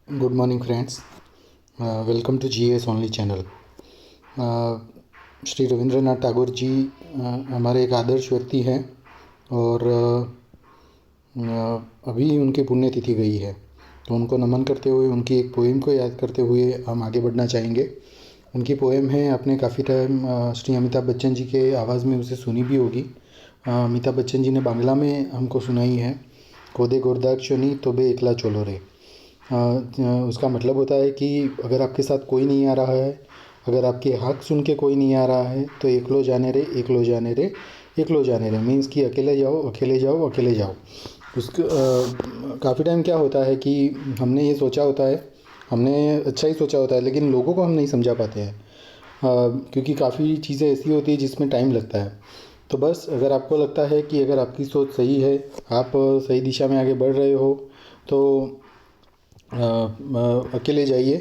Good morning friends, welcome to GS only channel. Shri Rabindranath Tagore ji हमारे एक आदर्श व्यक्ति हैं और अभी उनकी पुण्यतिथि गई है, तो उनको नमन करते हुए उनकी एक पोएम को याद करते हुए हम आगे बढ़ना चाहेंगे। उनकी पोएम है, आपने काफ़ी टाइम श्री अमिताभ बच्चन जी के आवाज़ में उसे सुनी भी होगी। अमिताभ बच्चन जी ने बांग्ला में हमको सुनाई है। कोदे गोरदाक्षनी तोबे एकला चोलो रे। उसका मतलब होता है कि अगर आपके साथ कोई नहीं आ रहा है, अगर आपके हक सुन के कोई नहीं आ रहा है, तो एकलो जाने रे, एकलो जाने रे, एकलो जाने रे मीन्स कि अकेले जाओ, अकेले जाओ, अकेले जाओ। काफ़ी टाइम क्या होता है कि हमने ये सोचा होता है, हमने अच्छा ही सोचा होता है, लेकिन लोगों को हम नहीं समझा पाते हैं, क्योंकि काफ़ी चीज़ें ऐसी होती है जिसमें टाइम लगता है। तो बस अगर आपको लगता है कि अगर आपकी सोच सही है, आप सही दिशा में आगे बढ़ रहे हो, तो अकेले जाइए,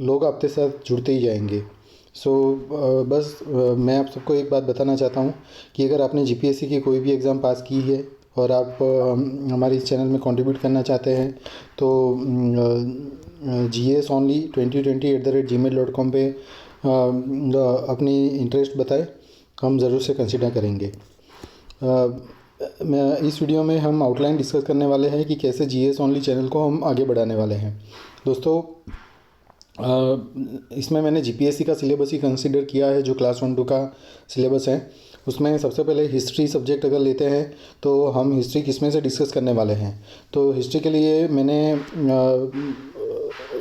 लोग आपके साथ जुड़ते ही जाएंगे। बस मैं आप सबको एक बात बताना चाहता हूँ कि अगर आपने जीपीएससी की कोई भी एग्ज़ाम पास की है और आप हमारे इस चैनल में कंट्रीब्यूट करना चाहते हैं, तो gsonly2020@gmail.com पे अपनी इंटरेस्ट बताएं, हम ज़रूर से कंसिडर करेंगे। मैं इस वीडियो में हम आउटलाइन डिस्कस करने वाले हैं कि कैसे जीएस ओनली चैनल को हम आगे बढ़ाने वाले हैं। दोस्तों, इसमें मैंने जीपीएससी का सिलेबस ही कंसिडर किया है, जो क्लास 1-2 का सिलेबस है। उसमें सबसे पहले हिस्ट्री सब्जेक्ट अगर लेते हैं तो हम हिस्ट्री किसमें से डिस्कस करने वाले हैं। तो हिस्ट्री के लिए मैंने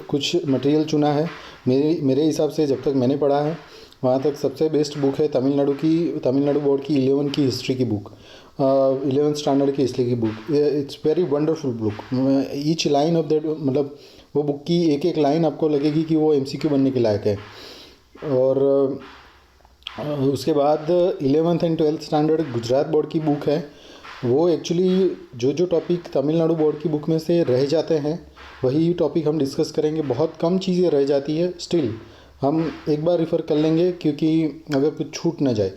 कुछ मटेरियल चुना है। मेरे हिसाब से जब तक मैंने पढ़ा है वहाँ तक सबसे बेस्ट बुक है तमिलनाडु बोर्ड की 11 की हिस्ट्री की बुक, 11th स्टैंडर्ड की हिस्ट्री की book. It's very wonderful book. Each line of that, मतलब वो बुक की एक एक लाइन आपको लगेगी कि वो एमसीक्यू बनने के लायक है। और उसके बाद 11th and 12th standard Gujarat board की बुक है। वो एक्चुअली जो टॉपिक तमिलनाडु बोर्ड की बुक में से रह जाते हैं, वही टॉपिक हम डिस्कस करेंगे। बहुत कम चीज़ें रह जाती है, स्टिल हम एक बार रिफ़र कर लेंगे, क्योंकि अगर कुछ छूट ना जाए।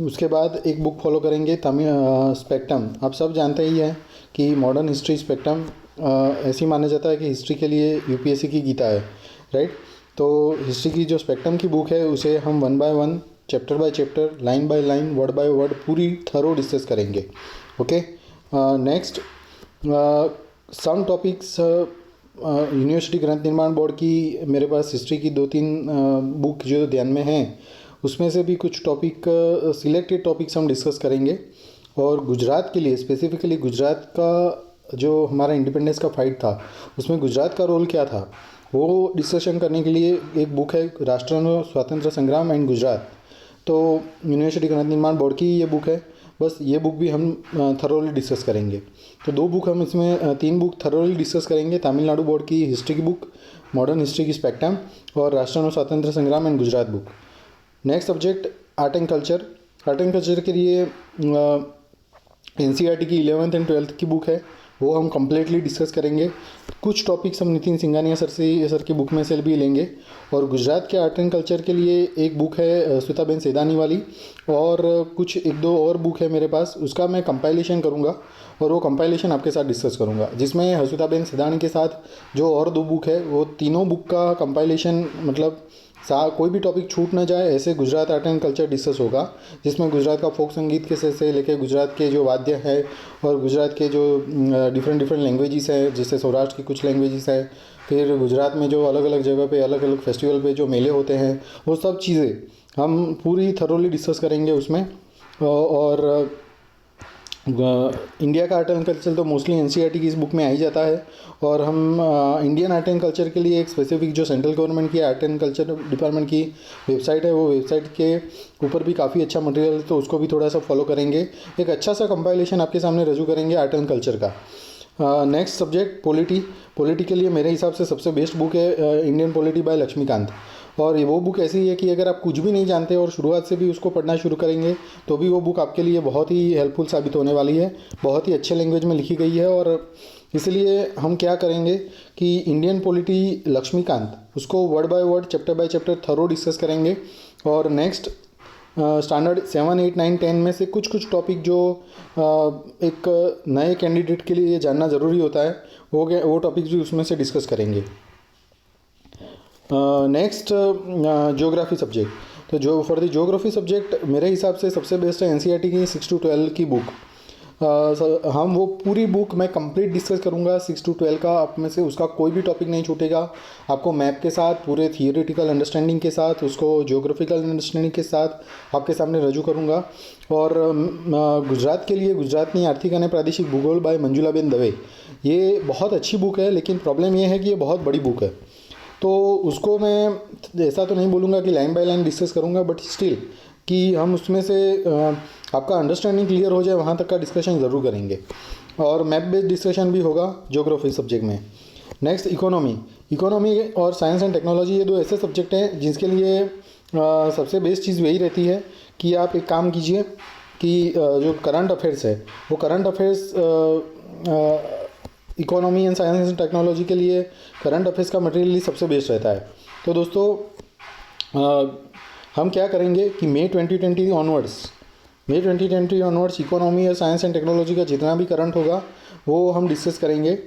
उसके बाद एक बुक फॉलो करेंगे तमिल स्पेक्ट्रम। आप सब जानते ही हैं कि मॉडर्न हिस्ट्री स्पेक्ट्रम ऐसी माना जाता है कि हिस्ट्री के लिए यूपीएससी की गीता है, राइट। तो हिस्ट्री की जो स्पेक्ट्रम की बुक है, उसे हम 1 by 1, chapter by chapter, line by line, word by word पूरी थरो डिस्कस करेंगे। Okay, next some topics. University ग्रंथ निर्माण बोर्ड की मेरे पास हिस्ट्री की 2-3 बुक जो ध्यान में हैं, उसमें से भी कुछ टॉपिक, सिलेक्टेड टॉपिक्स हम डिस्कस करेंगे। और गुजरात के लिए स्पेसिफिकली, गुजरात का जो हमारा इंडिपेंडेंस का फाइट था, उसमें गुजरात का रोल क्या था, वो डिस्कशन करने के लिए एक बुक है, राष्ट्र स्वातंत्र संग्राम एंड गुजरात। तो यूनिवर्सिटी ग्रंथ निर्माण बोर्ड की ये बुक है। बस ये बुक भी हम थरोली डिस्कस करेंगे। तो 2 बुक हम इसमें 3 बुक थरोली डिस्कस करेंगे। तमिलनाडु बोर्ड की हिस्ट्री की बुक, मॉडर्न हिस्ट्री की स्पेक्ट्रम, और राष्ट्र स्वातंत्र संग्राम and Gujarat book. Next subject art and culture. Art and culture के लिए एनसीईआरटी की 11th एंड 12th की बुक है, वो हम कम्प्लीटली डिस्कस करेंगे। कुछ टॉपिक्स हम नितिन सिंघानिया सर की बुक में से भी लेंगे। और गुजरात के आर्ट एंड कल्चर के लिए एक बुक है श्वेताबेन सेदानी वाली, और कुछ 1-2 और बुक है मेरे पास। उसका मैं कंपाइलेशन करूँगा और वो कंपाइलेशन आपके साथ डिस्कस करूँगा, जिसमें श्वेताबेन सेदानी के साथ जो और 2 बुक है, वो तीनों बुक का कंपाइलेशन, मतलब कोई भी टॉपिक छूट ना जाए, ऐसे Gujarat art and culture discuss होगा, जिसमें गुजरात का फोक संगीत के से लेकर गुजरात के जो वाद्य है, और गुजरात के जो डिफरेंट लैंग्वेजेस है, जैसे सौराष्ट्र की कुछ लैंग्वेजेस है, फिर गुजरात में जो अलग अलग जगह पे अलग अलग फेस्टिवल पे जो मेले होते हैं, वो सब चीज़ें हम पूरी थरोली डिस्कस करेंगे उसमें। और इंडिया का आर्ट एंड कल्चर तो मोस्टली एनसीईआरटी की इस बुक में आ ही जाता है। और हम इंडियन आर्ट एंड कल्चर के लिए एक स्पेसिफिक जो सेंट्रल गवर्नमेंट की आर्ट एंड कल्चर डिपार्टमेंट की वेबसाइट है, वो वेबसाइट के ऊपर भी काफ़ी अच्छा मटेरियल है, तो उसको भी थोड़ा सा फॉलो करेंगे। एक अच्छा सा कंपाइलेशन आपके सामने रजू करेंगे आर्ट एंड कल्चर का। नेक्स्ट सब्जेक्ट पॉलिटी के लिए मेरे हिसाब से सबसे बेस्ट बुक है इंडियन पॉलिटी बाय लक्ष्मीकांत। और ये वो बुक ऐसी है कि अगर आप कुछ भी नहीं जानते और शुरुआत से भी उसको पढ़ना शुरू करेंगे, तो भी वो बुक आपके लिए बहुत ही हेल्पफुल साबित होने वाली है। बहुत ही अच्छे लैंग्वेज में लिखी गई है, और इसलिए हम क्या करेंगे कि इंडियन पॉलिटी लक्ष्मीकांत, उसको word by word, chapter by chapter thorough discuss करेंगे। और नेक्स्ट स्टैंडर्ड 7, 8, 9, 10 में से कुछ टॉपिक जो एक नए कैंडिडेट के लिए जानना ज़रूरी होता है, वो टॉपिक्स भी उसमें से डिस्कस करेंगे। Next geography subject. तो जो फॉर द ज्योग्राफी सब्जेक्ट मेरे हिसाब से सबसे बेस्ट है एनसीईआरटी की 6 to 12 की बुक। हम वो पूरी बुक मैं कंप्लीट डिस्कस करूँगा 6 to 12 का, आप में से उसका कोई भी टॉपिक नहीं छूटेगा। आपको मैप के साथ, पूरे थियोरेटिकल अंडरस्टैंडिंग के साथ, उसको ज्योग्राफिकल अंडरस्टैंडिंग के साथ आपके सामने रजू करूँगा। और गुजरात के लिए गुजरातनी आर्थिक અને प्रादेशिक भूगोल बाय मंजुलाबेन दवे, ये बहुत अच्छी बुक है, लेकिन प्रॉब्लम ये है कि ये बहुत बड़ी बुक है। तो उसको मैं ऐसा तो नहीं बोलूँगा कि लाइन बाय लाइन डिस्कस करूँगा, बट स्टिल कि हम उसमें से आपका अंडरस्टैंडिंग क्लियर हो जाए वहाँ तक का डिस्कशन ज़रूर करेंगे। और मैप बेस्ड डिस्कशन भी होगा ज्योग्राफी सब्जेक्ट में। नेक्स्ट इकोनॉमी और साइंस एंड टेक्नोलॉजी, ये दो ऐसे सब्जेक्ट हैं जिसके लिए सबसे बेस्ट चीज़ वही रहती है कि आप एक काम कीजिए कि जो करंट अफेयर्स है, वो current affairs economy and science and technology के लिए करंट अफेयर्स का मटेरियल सबसे बेस्ट रहता है। तो दोस्तों हम क्या करेंगे कि मई 2020 ऑनवर्ड्स इकोनॉमी और साइंस एंड टेक्नोलॉजी का जितना भी करंट होगा वो हम डिस्कस करेंगे।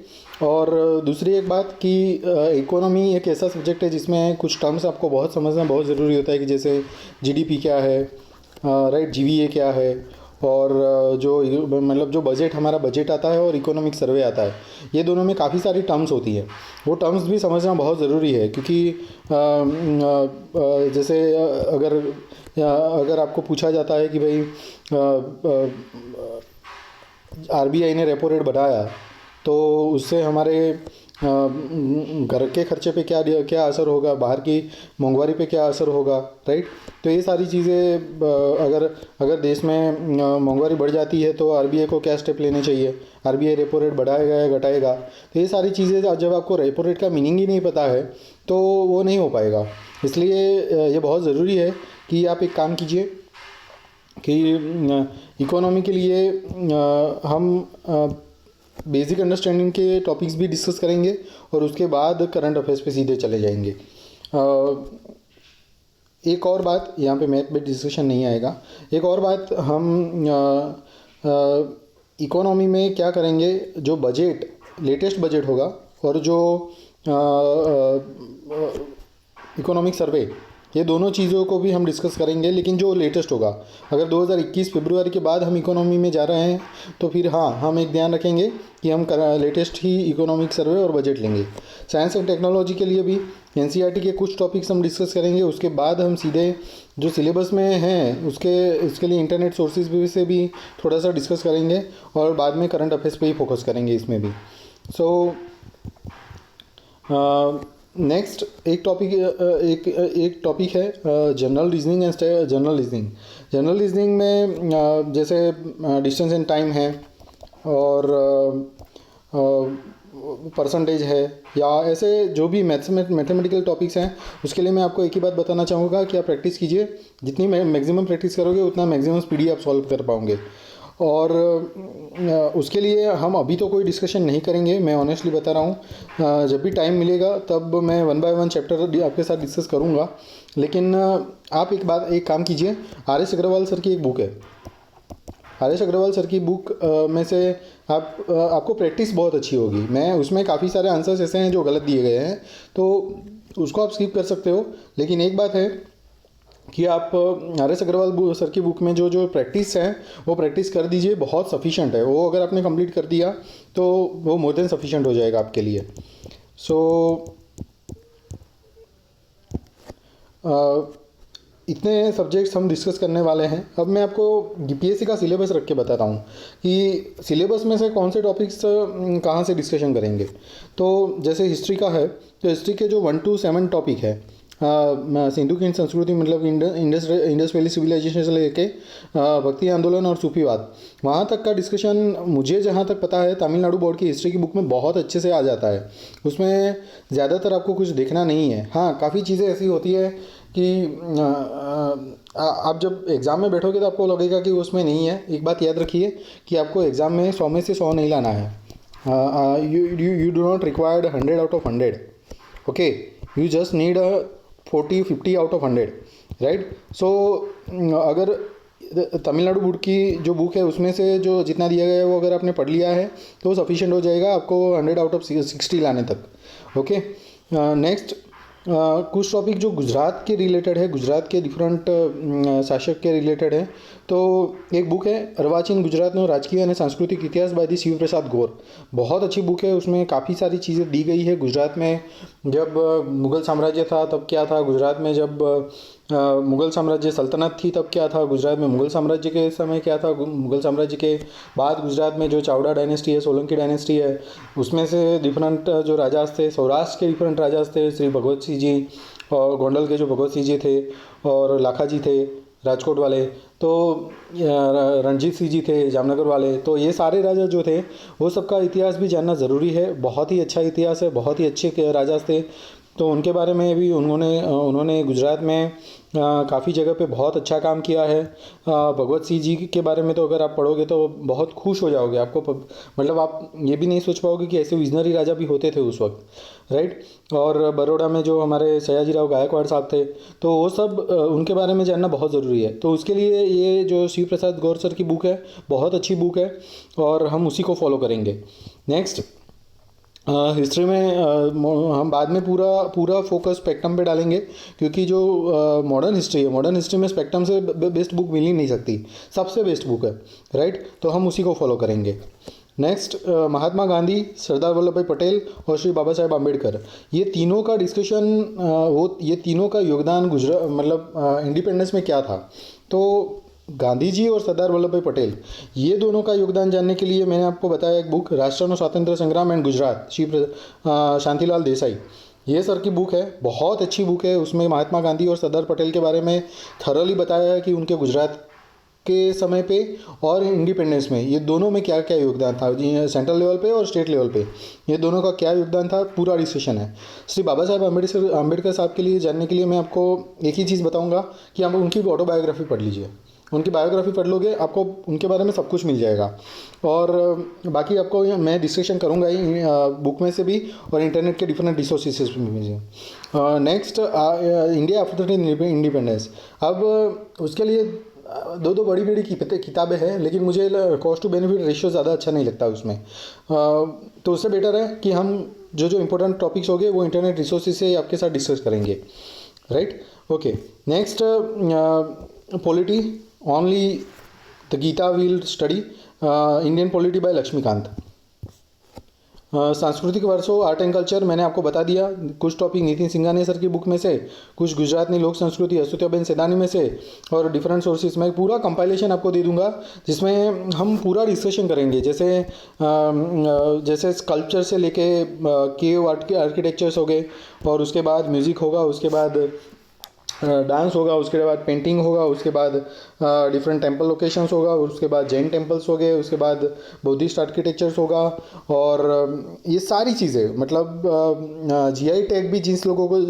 और दूसरी एक बात कि इकोनॉमी एक ऐसा सब्जेक्ट है जिसमें कुछ टर्म्स आपको बहुत समझना बहुत ज़रूरी होता है, कि जैसे जीडीपी क्या है, राइट, जीवीए क्या है, और जो बजट हमारा बजट आता है और इकोनॉमिक सर्वे आता है, ये दोनों में काफ़ी सारी टर्म्स होती है। वो टर्म्स भी समझना बहुत ज़रूरी है, क्योंकि जैसे अगर आपको पूछा जाता है कि भाई आरबीआई ने रेपो रेट बढ़ाया तो उससे हमारे घर के खर्चे पे क्या असर होगा, बाहर की महंगाई पे क्या असर होगा, राइट। तो ये सारी चीज़ें अगर देश में महंगाई बढ़ जाती है तो आरबीआई को क्या स्टेप लेने चाहिए, आरबीआई रेपो रेट बढ़ाएगा या घटाएगा, तो ये सारी चीज़ें जब आपको रेपो रेट का मीनिंग ही नहीं पता है तो वो नहीं हो पाएगा। इसलिए ये बहुत ज़रूरी है कि आप एक काम कीजिए कि इकोनॉमी के लिए हम बेसिक अंडरस्टैंडिंग के टॉपिक्स भी डिस्कस करेंगे और उसके बाद करंट अफेयर्स पे सीधे चले जाएंगे। एक और बात, यहाँ पे मैथ में डिस्कशन नहीं आएगा, एक और बात, हम इकोनॉमी में क्या करेंगे, जो बजट लेटेस्ट बजट होगा और जो इकोनॉमिक सर्वे, ये दोनों चीज़ों को भी हम डिस्कस करेंगे, लेकिन जो लेटेस्ट होगा। अगर 2021 फरवरी के बाद हम इकोनॉमी में जा रहे हैं तो फिर हाँ, हम एक ध्यान रखेंगे कि हम लेटेस्ट ही इकोनॉमिक सर्वे और बजट लेंगे। साइंस एंड टेक्नोलॉजी के लिए भी एनसीईआरटी के कुछ टॉपिक्स हम डिस्कस करेंगे, उसके बाद हम सीधे जो सिलेबस में हैं उसके लिए इंटरनेट सोर्सेज भी से भी थोड़ा सा डिस्कस करेंगे और बाद में करंट अफेयर्स पे ही फोकस करेंगे इसमें भी। सो नेक्स्ट एक टॉपिक है general reasoning and general reasoning में जैसे डिस्टेंस एंड टाइम है और परसेंटेज है, या ऐसे जो भी मैथमेटिकल टॉपिक्स हैं, उसके लिए मैं आपको एक ही बात बताना चाहूँगा कि आप प्रैक्टिस कीजिए। जितनी मैक्सिमम प्रैक्टिस करोगे उतना मैक्सिमम स्पीडी आप सॉल्व कर पाओगे। और उसके लिए हम अभी तो कोई डिस्कशन नहीं करेंगे, मैं ऑनेस्टली बता रहा हूँ। जब भी टाइम मिलेगा तब मैं 1 by 1 चैप्टर आपके साथ डिस्कस करूँगा। लेकिन आप एक काम कीजिए, आर.एस. अग्रवाल सर की एक बुक है, आर.एस. अग्रवाल सर की बुक में से आपको प्रैक्टिस बहुत अच्छी होगी। मैं उसमें काफ़ी सारे आंसर्स ऐसे हैं जो गलत दिए गए हैं, तो उसको आप स्किप कर सकते हो। लेकिन एक बात है कि आप आर.एस. अग्रवाल सर की बुक में जो प्रैक्टिस है वो प्रैक्टिस कर दीजिए, बहुत सफिशेंट है वो। अगर आपने कंप्लीट कर दिया तो वो मोर देन सफिशेंट हो जाएगा आपके लिए। सो इतने सब्जेक्ट्स हम डिस्कस करने वाले हैं। अब मैं आपको यूपीएससी का सिलेबस रख के बताता हूँ कि सिलेबस में से कौन से टॉपिक्स कहाँ से डिस्कशन करेंगे। तो जैसे हिस्ट्री का है, तो हिस्ट्री के जो 1 to 7 टॉपिक है, सिंधु की संस्कृति मतलब इंडस वैली सिविलाइजेशन से लेके भक्ति आंदोलन और सूफीवाद, वहाँ तक का डिस्कशन मुझे जहाँ तक पता है तमिलनाडु बोर्ड की हिस्ट्री की बुक में बहुत अच्छे से आ जाता है। उसमें ज़्यादातर आपको कुछ देखना नहीं है। हाँ, काफ़ी चीज़ें ऐसी होती है कि आप जब एग्ज़ाम में बैठोगे तो आपको लगेगा कि उसमें नहीं है। एक बात याद रखिए कि आपको एग्ज़ाम में 100 में से 100 नहीं लाना है। You do not required 100 out of 100, okay, you just need 40-50 out of 100। Right. So अगर तमिलनाडु बोर्ड की जो बुक है उसमें से जो जितना दिया गया है वो अगर आपने पढ़ लिया है तो वो सफिशिएंट हो जाएगा आपको 100 आउट ऑफ 60 लाने तक। ओके, नेक्स्ट कुछ टॉपिक जो गुजरात के रिलेटेड है, गुजरात के डिफरेंट शासक के रिलेटेड है। तो एक बुक है अर्वाचीन गुजरातનો राजकीय અને सांस्कृतिक इतिहास बाय दी शिव प्रसाद गौर। बहुत अच्छी बुक है, उसमें काफ़ी सारी चीज़ें दी गई है। गुजरात में जब मुग़ल साम्राज्य था तब क्या था, गुजरात में जब मुग़ल साम्राज्य सल्तनत थी तब क्या था, गुजरात में मुग़ल साम्राज्य के समय क्या था, मुग़ल साम्राज्य के बाद गुजरात में जो चावड़ा डायनेस्टी है, सोलंकी डायनेस्टी है, उसमें से डिफरेंट जो राजास थे, सौराष्ट्र के डिफरेंट राजास थे, श्री भगवत सिंह जी और गोंडल के जो भगवत सिंह जी थे और लाखा जी थे राजकोट वाले, तो रणजीत सिंह जी थे जामनगर वाले। तो ये सारे राजा जो थे वो सबका इतिहास भी जानना ज़रूरी है। बहुत ही अच्छा इतिहास है, बहुत ही अच्छे राजा थे। तो उनके बारे में भी उन्होंने गुजरात में काफ़ी जगह पे बहुत अच्छा काम किया है। भगवत सिंह जी के बारे में तो अगर आप पढ़ोगे तो बहुत खुश हो जाओगे। आपको मतलब आप ये भी नहीं सोच पाओगे कि ऐसे विजनरी राजा भी होते थे उस वक्त, राइट। और बड़ौदा में जो हमारे सयाजीराव गायकवाड़ साहब थे, तो वो सब उनके बारे में जानना बहुत ज़रूरी है। तो उसके लिए ये जो शिव प्रसाद गौर सर की बुक है बहुत अच्छी बुक है और हम उसी को फॉलो करेंगे। नेक्स्ट हिस्ट्री में हम बाद में पूरा फोकस स्पेक्ट्रम पे डालेंगे, क्योंकि जो मॉडर्न हिस्ट्री है, मॉडर्न हिस्ट्री में स्पेक्ट्रम से बेस्ट बुक मिल ही नहीं सकती, सबसे बेस्ट बुक है, राइट। तो हम उसी को फॉलो करेंगे। नेक्स्ट महात्मा गांधी, सरदार वल्लभ भाई पटेल और श्री बाबा साहेब आम्बेडकर, ये तीनों का डिस्कशन, ये तीनों का योगदान मतलब इंडिपेंडेंस में क्या था। तो गांधी जी और सरदार वल्लभ भाई पटेल, ये दोनों का योगदान जानने के लिए मैंने आपको बताया एक बुक, राष्ट्रनो स्वातंत्र्य संग्राम एंड गुजरात, श्री शांतिलाल देसाई, ये सर की बुक है, बहुत अच्छी बुक है। उसमें महात्मा गांधी और सरदार पटेल के बारे में थरली बताया है कि उनके गुजरात के समय पे और इंडिपेंडेंस में ये दोनों में क्या क्या योगदान था, सेंट्रल लेवल पे और स्टेट लेवल पे ये दोनों का क्या योगदान था, पूरा डिस्कशन है। श्री बाबा साहेब आम्बेडकर साहब के लिए जानने के लिए मैं आपको एक ही चीज़ बताऊंगा कि आप उनकी ऑटोबायोग्राफी पढ़ लीजिए। उनकी बायोग्राफी पढ़ लोगे, आपको उनके बारे में सब कुछ मिल जाएगा। और बाकी आपको मैं डिस्कशन करूँगा ही बुक में से भी और इंटरनेट के डिफरेंट रिसोर्सेज में भी। Next India after independence. अब उसके लिए दो बड़ी बड़ी किताबें हैं, लेकिन मुझे कॉस्ट टू बेनिफिट रेशियो ज़्यादा अच्छा नहीं लगता उसमें। तो उससे बेटर है कि हम जो इंपॉर्टेंट टॉपिक्स होंगे वो इंटरनेट रिसोर्सेज से आपके साथ डिस्कस करेंगे, right. Okay, next polity only the Gita will study, Indian polity by Laxmikant. सांस्कृतिक वारसो आर्ट एंड कल्चर मैंने आपको बता दिया, कुछ टॉपिक नितिन सिंघानिया सर की बुक में से, कुछ गुजरात में लोक संस्कृति अस्तुत्याबेन सेदानी में से, और डिफरेंट सोर्सेज में पूरा कंपाइलेशन आपको दे दूंगा जिसमें हम पूरा डिस्कशन करेंगे। जैसे स्कल्पचर से लेके केव आर्किटेक्चर्स हो गए, और उसके बाद म्यूज़िक होगा, उसके बाद डांस होगा, उसके बाद पेंटिंग होगा, उसके बाद डिफरेंट टेम्पल लोकेशंस होगा, उसके बाद जैन टेम्पल्स हो गए, उसके बाद बुद्धिस्ट आर्किटेक्चर्स होगा। और ये सारी चीज़ें मतलब जीआई टैग भी जिस लोगों को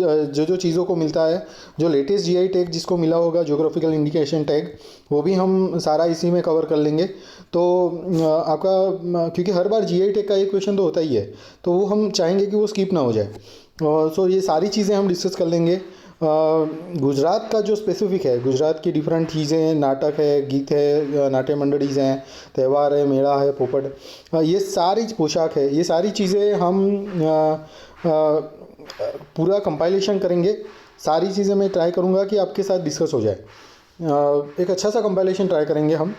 जो चीज़ों को मिलता है, जो लेटेस्ट जीआई टैग जिसको मिला होगा, ज्योग्राफिकल इंडिकेशन टैग, वो भी हम सारा इसी में कवर कर लेंगे। तो आपका क्योंकि हर बार जीआई टैग का एक क्वेश्चन तो होता ही है, तो वो हम चाहेंगे कि वो स्किप ना हो जाए। सो ये सारी चीज़ें हम डिस्कस कर लेंगे। गुजरात का जो स्पेसिफिक है, गुजरात की डिफरेंट चीज़ें, नाटक है, गीत है, नाट्य मंडलीज हैं, त्यौहार है, मेला है, पोपट, ये सारी पोशाक है, ये सारी चीज़ें हम पूरा कंपाइलेशन करेंगे। सारी चीज़ें मैं ट्राई करूँगा कि आपके साथ डिस्कस हो जाए। एक अच्छा सा कंपाइलेशन ट्राई करेंगे हम।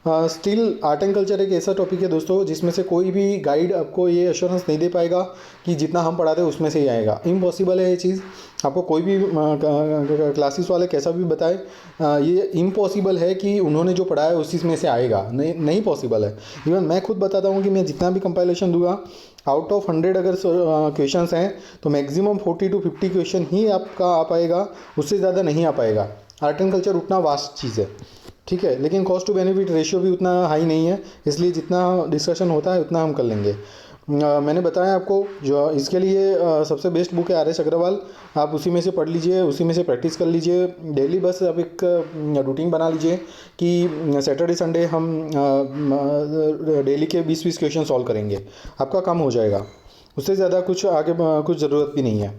स्टिल आर्ट एंड कल्चर एक ऐसा टॉपिक है दोस्तों जिसमें से कोई भी गाइड आपको ये एश्योरेंस नहीं दे पाएगा कि जितना हम पढ़ाते हैं उसमें से ही आएगा। इम्पॉसिबल है ये चीज़, आपको कोई भी क्लासेस वाले कैसा भी बताए, ये इम्पॉसिबल है कि उन्होंने जो पढ़ाया उसी में से आएगा, नहीं पॉसिबल है। इवन मैं खुद बताता हूँ कि मैं जितना भी कंपाइलेशन दूंगा, आउट ऑफ 100 अगर क्वेश्चंस हैं तो मैक्सिमम 40 to 50 क्वेश्चन ही आपका आ पाएगा, उससे ज़्यादा नहीं आ पाएगा। आर्ट एंड कल्चर उतना वास्ट चीज़ है, ठीक है, लेकिन कॉस्ट टू बेनिफिट रेशियो भी उतना हाई नहीं है, इसलिए जितना डिस्कशन होता है उतना हम कर लेंगे। मैंने बताया आपको जो इसके लिए सबसे बेस्ट बुक है आर एस अग्रवाल, आप उसी में से पढ़ लीजिए, उसी में से प्रैक्टिस कर लीजिए डेली। बस आप एक रूटीन बना लीजिए कि सैटरडे संडे हम डेली के 20-20 क्वेश्चन सॉल्व करेंगे, आपका काम हो जाएगा। उससे ज़्यादा कुछ आगे कुछ ज़रूरत भी नहीं है,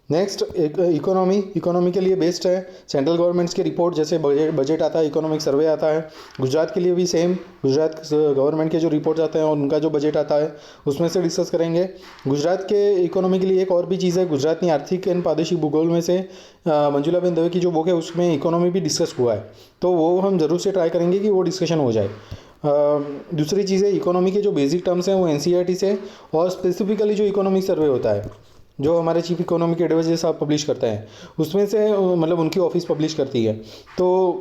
नेक्स्ट इकोनॉमी के लिए बेस्ट है सेंट्रल गवर्नमेंट्स की रिपोर्ट, जैसे बजट आता है, इकोनॉमिक सर्वे आता है। गुजरात के लिए भी सेम, गुजरात गवर्नमेंट के जो रिपोर्ट आते हैं और उनका जो बजट आता है उसमें से डिस्कस करेंगे। गुजरात के इकोनॉमी के लिए एक और भी चीज़ है, गुजरातनी आर्थिक एंड प्रादेशिक भूगोल में से मंजुलाबेन दवे की जो बुक है उसमें इकोनॉमी भी डिस्कस हुआ है, तो वो हम ज़रूर से ट्राई करेंगे कि वो डिस्कशन हो जाए। दूसरी चीज़ है, इकोनॉमी के जो बेसिक टर्म्स हैं वो एनसीईआरटी से, और स्पेसिफिकली जो इकोनॉमिक सर्वे होता है जो हमारे चीफ इकोनॉमिक एडवाइजर साहब पब्लिश करते हैं उसमें से, मतलब उनकी ऑफिस पब्लिश करती है, तो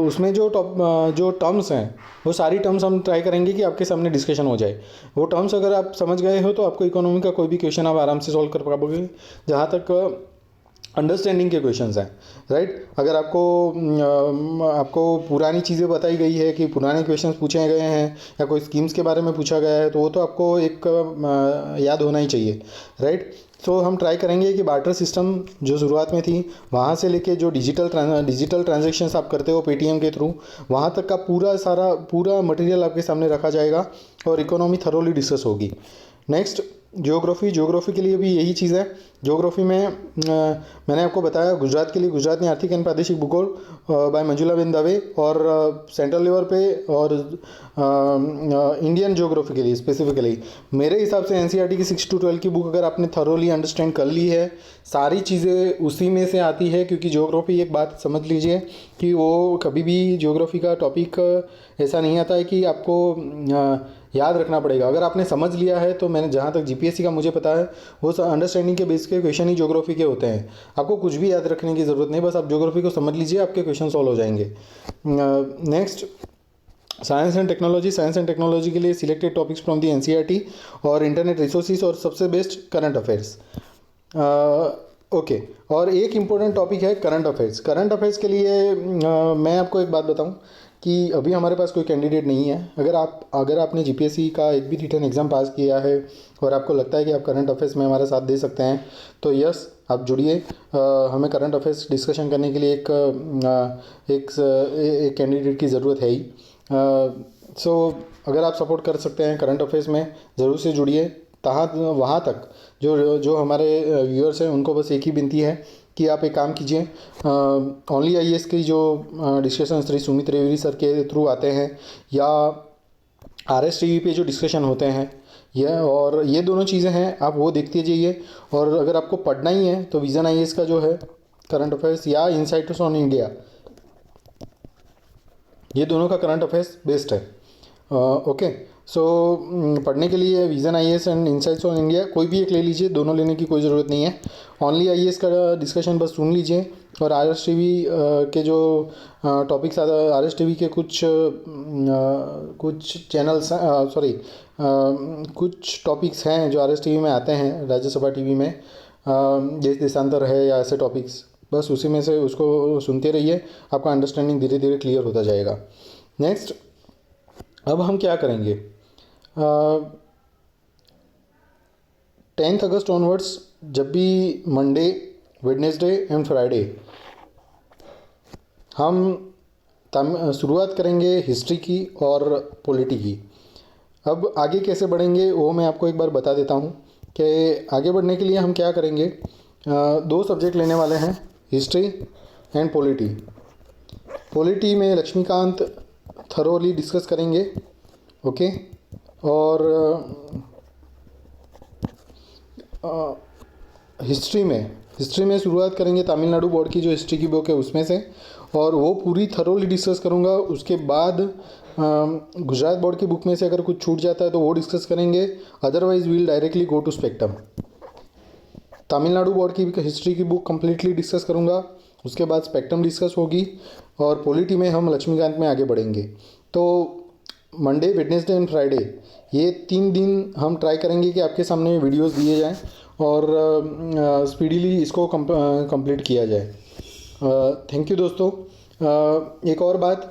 उसमें जो टर्म्स हैं वो सारी टर्म्स हम ट्राई करेंगे कि आपके सामने डिस्कशन हो जाए। वो टर्म्स अगर आप समझ गए हो तो आपको इकोनॉमी का कोई भी क्वेश्चन आप आराम से सॉल्व कर पाओगे, जहाँ तक अंडरस्टैंडिंग के क्वेश्चंस हैं, राइट। अगर आपको पुरानी चीज़ें बताई गई है कि पुराने क्वेश्चंस पूछे गए हैं या कोई स्कीम्स के बारे में पूछा गया है, तो वो तो आपको एक याद होना ही चाहिए, राइट। तो हम ट्राई करेंगे कि बार्टर सिस्टम जो शुरुआत में थी वहाँ से लेके जो डिजिटल ट्रांजैक्शंस आप करते हो पेटीएम के थ्रू, वहाँ तक का पूरा मटेरियल आपके सामने रखा जाएगा और इकोनॉमी थरोली डिस्कस होगी। नेक्स्ट ज्योग्राफी के लिए भी यही चीज़ है। ज्योग्राफी में मैंने आपको बताया गुजरात के लिए गुजरात में आर्थिक एंड प्रादेशिक भूगोल बाय मंजुलाबेन दवे, और सेंट्रल लेवल पे और इंडियन ज्योग्राफी के लिए स्पेसिफिकली मेरे हिसाब से एनसीईआरटी की 6 to 12 की बुक अगर आपने थरोली अंडरस्टैंड कर ली है, सारी चीज़ें उसी में से आती है, क्योंकि ज्योग्राफी एक बात समझ लीजिए कि वो कभी भी ज्योग्राफी का टॉपिक ऐसा नहीं आता है कि आपको याद रखना पड़ेगा। अगर आपने समझ लिया है तो मैंने जहाँ तक जीपीएससी का मुझे पता है वो अंडरस्टैंडिंग के बेस के क्वेश्चन ही ज्योग्राफी के होते हैं, आपको कुछ भी याद रखने की ज़रूरत नहीं, बस आप ज्योग्राफी को समझ लीजिए, आपके क्वेश्चन सॉल्व हो जाएंगे। नेक्स्ट साइंस एंड टेक्नोलॉजी के लिए selected topics from the NCERT और इंटरनेट रिसोर्सेज, और सबसे बेस्ट करंट अफेयर्स। ओके, और एक इम्पोर्टेंट टॉपिक है करंट अफेयर्स के लिए मैं आपको एक बात बताऊं कि अभी हमारे पास कोई कैंडिडेट नहीं है। अगर आपने जीपीएससी का एक भी रिटन एग्ज़ाम पास किया है और आपको लगता है कि आप करंट अफेयर्स में हमारा साथ दे सकते हैं, तो यस आप जुड़िए। हमें करंट अफेयर्स डिस्कशन करने के लिए एक कैंडिडेट की ज़रूरत है ही। सो अगर आप सपोर्ट कर सकते हैं करंट अफेयर्स में, ज़रूर से जुड़िए। वहाँ तक जो हमारे व्यूअर्स हैं उनको बस एक ही विनती है कि आप एक काम कीजिए, ओनली आईएएस की जो डिस्कशन श्री सुमित रेवरी सर के थ्रू आते हैं, या आरएस टीवी पे जो डिस्कशन होते हैं, ये दोनों चीज़ें हैं, आप वो देखते जाइए। और अगर आपको पढ़ना ही है तो विजन आईएएस का जो है करंट अफेयर्स, या इनसाइट्स ऑन इंडिया, ये दोनों का करंट अफेयर्स बेस्ट है। ओके, सो पढ़ने के लिए vision IAS and insights on India कोई भी एक ले लीजिए, दोनों लेने की कोई ज़रूरत नहीं है। ओनली आईएएस का डिस्कशन बस सुन लीजिए, और आरएस टीवी के जो टॉपिक्स आरएस टीवी के कुछ चैनल्स कुछ टॉपिक्स हैं जो आरएस टीवी में आते हैं, राज्यसभा टीवी में, देश देशांतर है या ऐसे टॉपिक्स, बस उसी में से उसको सुनते रहिए, आपका अंडरस्टैंडिंग धीरे धीरे क्लियर होता जाएगा। नेक्स्ट, अब हम क्या करेंगे, 10 अगस्त ऑनवर्ड्स जब भी मंडे, वेडनेसडे एंड फ्राइडे हम शुरुआत करेंगे हिस्ट्री की और पॉलिटी की। अब आगे कैसे बढ़ेंगे वो मैं आपको एक बार बता देता हूँ कि आगे बढ़ने के लिए हम क्या करेंगे। 2 सब्जेक्ट लेने वाले हैं, हिस्ट्री एंड पॉलिटी में लक्ष्मीकांत थरोली डिस्कस करेंगे, ओके। और हिस्ट्री में शुरुआत करेंगे तमिलनाडु बोर्ड की जो हिस्ट्री की बुक है उसमें से, और वो पूरी थरोली डिस्कस करूँगा। उसके बाद गुजरात बोर्ड की बुक में से अगर कुछ छूट जाता है तो वो डिस्कस करेंगे, otherwise we'll directly go to spectrum. Tamil Nadu board की हिस्ट्री की बुक कम्प्लीटली डिस्कस करूँगा, उसके बाद स्पेक्ट्रम डिस्कस होगी, और पॉलिटी में हम लक्ष्मीकांत में आगे बढ़ेंगे। तो मंडे, वेडनेसडे एंड फ्राइडे ये 3 दिन हम ट्राई करेंगे कि आपके सामने वीडियोस दिए जाएं और स्पीडीली इसको कंप्लीट किया जाए। थैंक यू दोस्तों। एक और बात,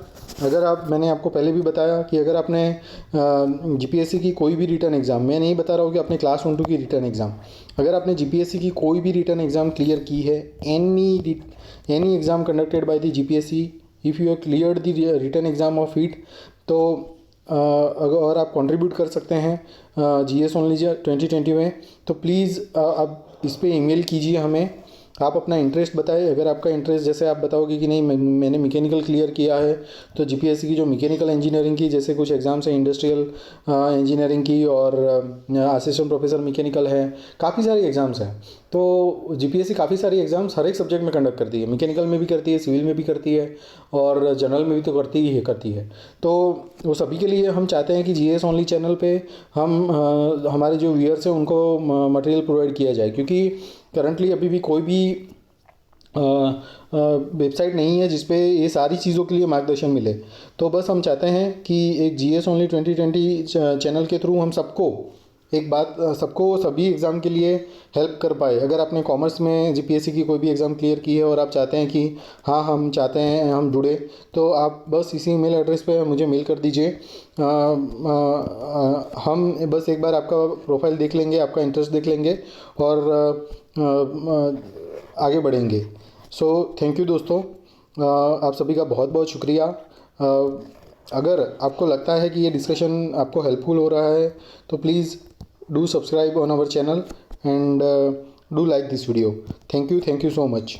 मैंने आपको पहले भी बताया कि अगर आपने जीपीएससी की कोई भी रिटन एग्ज़ाम, मैं नहीं बता रहा हूँ कि आपने क्लास 1-2 की रिटन एग्ज़ाम, अगर आपने जीपीएससी की कोई भी रिटन एग्ज़ाम क्लियर की है, any exam conducted by the GPSC, if you have cleared the written exam of it, तो अगर आप कंट्रीब्यूट कर सकते हैं जीएस ओनली 2020 में, तो प्लीज़ आप इस पर ईमेल कीजिए हमें, आप अपना इंटरेस्ट बताएं। अगर आपका इंटरेस्ट, जैसे आप बताओगे कि नहीं मैंने मैकेनिकल क्लियर किया है, तो जीपीएससी की जो मैकेनिकल इंजीनियरिंग की जैसे कुछ एग्ज़ाम्स हैं, इंडस्ट्रियल इंजीनियरिंग की और असिस्टेंट प्रोफेसर मैकेनिकल है, काफ़ी सारी एग्ज़ाम्स हैं। तो जीपीएससी काफ़ी सारी एग्ज़ाम्स हर एक सब्जेक्ट में कंडक्ट करती है, मैकेनिकल में भी करती है, सिविल में भी करती है और जनरल में भी तो करती है। तो वो सभी के लिए हम चाहते हैं कि जीएस ओनली चैनल पे हम हमारे जो व्यूअर्स हैं उनको मटेरियल प्रोवाइड किया जाए, क्योंकि करंटली अभी भी कोई भी वेबसाइट नहीं है जिसपे ये सारी चीज़ों के लिए मार्गदर्शन मिले। तो बस हम चाहते हैं कि एक जीएस ओनली 2020 चैनल के थ्रू हम सबको एक बात सबको सभी एग्ज़ाम के लिए हेल्प कर पाए। अगर आपने कॉमर्स में जीपीएससी की कोई भी एग्ज़ाम क्लियर की है और आप चाहते हैं कि हाँ हम चाहते हैं हम जुड़े, तो आप बस इसी ईमेल एड्रेस पे मुझे मेल कर दीजिए। हम बस एक बार आपका प्रोफाइल देख लेंगे, आपका इंटरेस्ट देख लेंगे और आगे बढ़ेंगे। सो थैंक यू दोस्तों, आप सभी का बहुत बहुत शुक्रिया। अगर आपको लगता है कि ये डिस्कशन आपको हेल्पफुल हो रहा है तो please do subscribe on our channel and do like this video. Thank you so much.